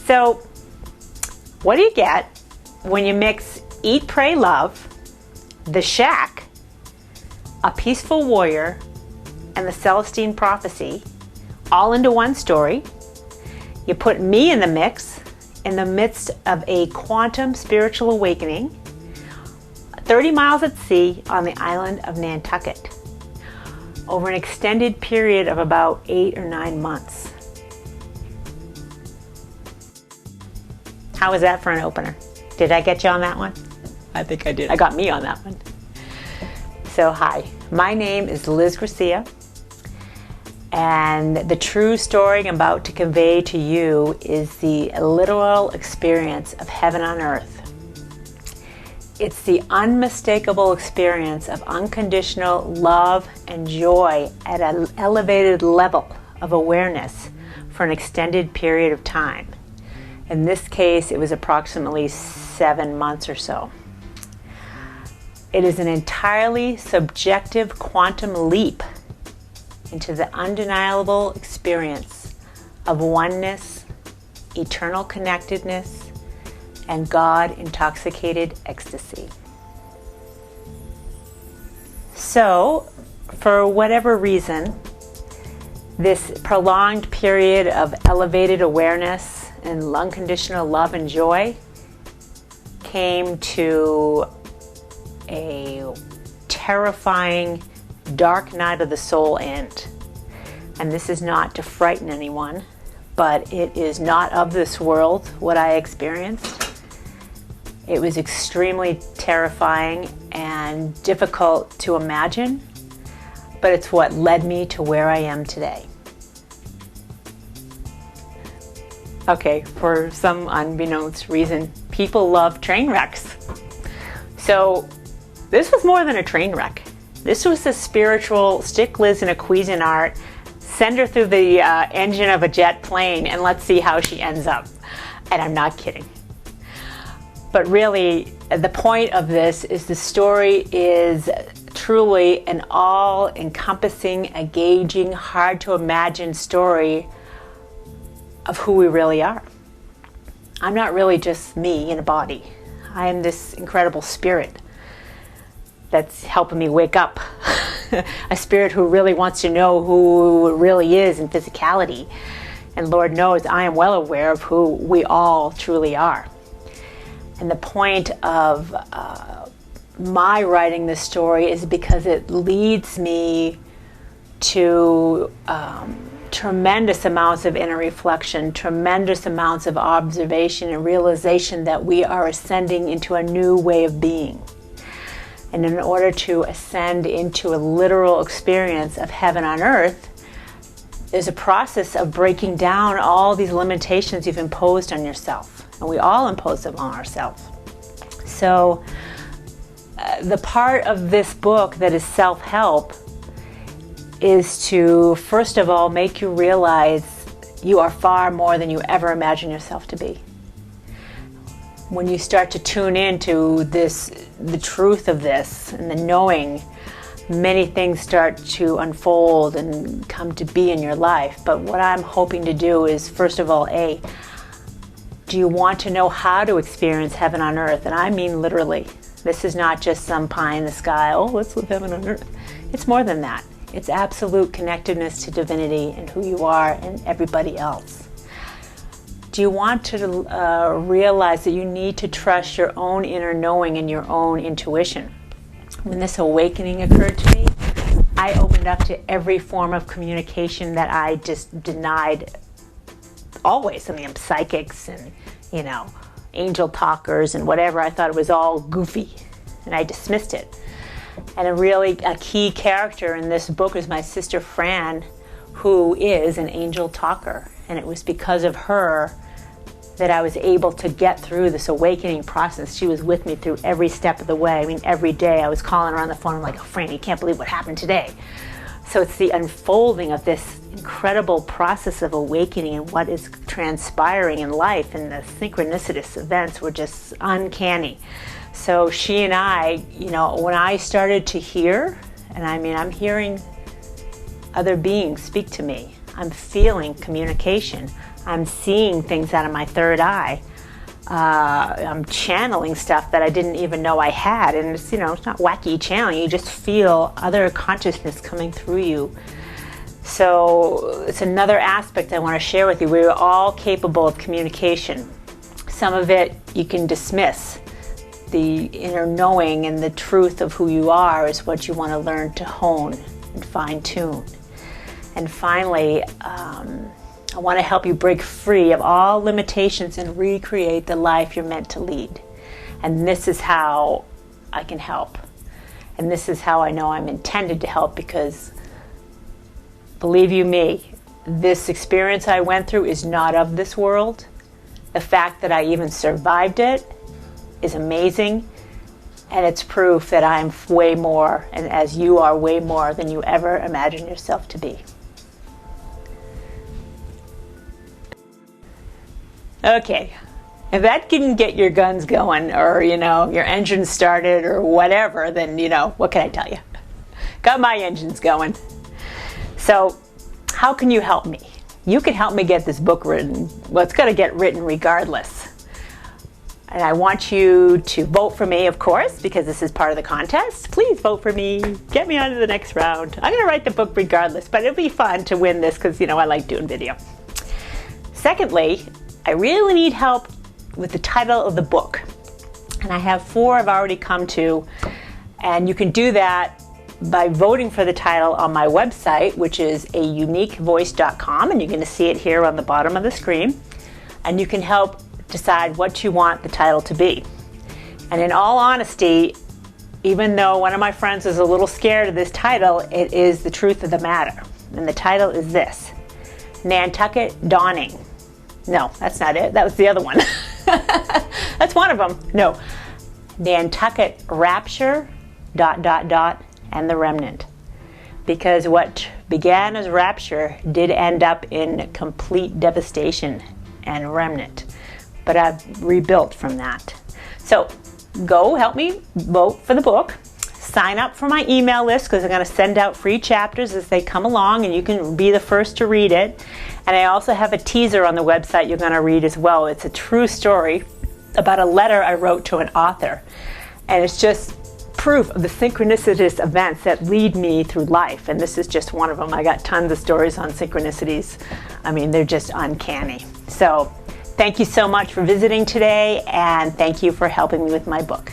So what do you get when you mix Eat, Pray, Love, The Shack, A Peaceful Warrior, and the Celestine Prophecy all into one story? You put me in the mix in the midst of a quantum spiritual awakening 30 miles at sea on the island of Nantucket over an extended period of about 8 or 9 months. How was that for an opener? Did I get you on that one? I think I did. I got me on that one. So hi, my name is Liz Garcia, and the true story I'm about to convey to you is the literal experience of heaven on earth. It's the unmistakable experience of unconditional love and joy at an elevated level of awareness for an extended period of time. In this case, it was approximately 7 months or so. It is an entirely subjective quantum leap into the undeniable experience of oneness, eternal connectedness, and God-intoxicated ecstasy. So, for whatever reason, this prolonged period of elevated awareness and unconditional love and joy came to a terrifying dark night of the soul end. And this is not to frighten anyone, but it is not of this world what I experienced. It was extremely terrifying and difficult to imagine, but it's what led me to where I am today. Okay, for some unbeknownst reason, people love train wrecks. So this was more than a train wreck. This was a spiritual stick Liz in a Cuisinart, send her through the engine of a jet plane and let's see how she ends up. And I'm not kidding. But really, the point of this is the story is truly an all-encompassing, engaging, hard-to-imagine story of who we really are. I'm not really just me in a body. I am this incredible spirit that's helping me wake up. A spirit who really wants to know who it really is in physicality. And Lord knows I am well aware of who we all truly are. And the point of my writing this story is because it leads me to tremendous amounts of inner reflection, tremendous amounts of observation and realization that we are ascending into a new way of being. And in order to ascend into a literal experience of heaven on earth, there's a process of breaking down all these limitations you've imposed on yourself. And we all impose them on ourselves. So the part of this book that is self-help is to, first of all, make you realize you are far more than you ever imagined yourself to be. When you start to tune into this, the truth of this and the knowing, many things start to unfold and come to be in your life. But what I'm hoping to do is, first of all, do you want to know how to experience heaven on earth? And I mean literally. This is not just some pie in the sky, oh, let's live heaven on earth. It's more than that. It's absolute connectedness to divinity and who you are and everybody else. Do you want to realize that you need to trust your own inner knowing and your own intuition? When this awakening occurred to me, I opened up to every form of communication that I just denied always. I mean, psychics and, angel talkers and whatever. I thought it was all goofy and I dismissed it. And a key character in this book is my sister Fran, who is an angel talker. And it was because of her that I was able to get through this awakening process. She was with me through every step of the way. I mean, every day I was calling her on the phone. I'm like, oh, Fran, you can't believe what happened today. So it's the unfolding of this incredible process of awakening and what is transpiring in life, and the synchronicitous events were just uncanny. So she and I, when I started to hear, and I mean, I'm hearing other beings speak to me. I'm feeling communication. I'm seeing things out of my third eye. I'm channeling stuff that I didn't even know I had. And it's, it's not wacky channeling. You just feel other consciousness coming through you. So it's another aspect I want to share with you. We're all capable of communication. Some of it you can dismiss. The inner knowing and the truth of who you are is what you want to learn to hone and fine-tune. And finally, I want to help you break free of all limitations and recreate the life you're meant to lead. And this is how I can help. And this is how I know I'm intended to help, because believe you me, this experience I went through is not of this world. The fact that I even survived it is amazing, and it's proof that I'm way more, and as you are way more than you ever imagined yourself to be. Okay, if that didn't get your guns going, or your engine started or whatever, then what can I tell you? Got my engines going. So how can you help me? You can help me get this book written. Well, it's going to get written regardless. And I want you to vote for me, of course, because this is part of the contest. Please vote for me. Get me on to the next round. I'm going to write the book regardless, but it'll be fun to win this because, I like doing video. Secondly, I really need help with the title of the book. And I have 4 I've already come to. And you can do that by voting for the title on my website, which is auniquevoice.com. And you're going to see it here on the bottom of the screen. And you can help decide what you want the title to be. And in all honesty, even though one of my friends is a little scared of this title, it is the truth of the matter. And the title is this: Nantucket Dawning. No, that's not it. That was the other one. That's one of them. No. Nantucket Rapture, ... and the Remnant. Because what began as rapture did end up in complete devastation and remnant. But I've rebuilt from that. So go help me vote for the book. Sign up for my email list, because I'm going to send out free chapters as they come along, and you can be the first to read it. And I also have a teaser on the website you're going to read as well. It's a true story about a letter I wrote to an author. And it's just proof of the synchronicitous events that lead me through life. And this is just one of them. I got tons of stories on synchronicities. I mean, they're just uncanny. So thank you so much for visiting today, and thank you for helping me with my book.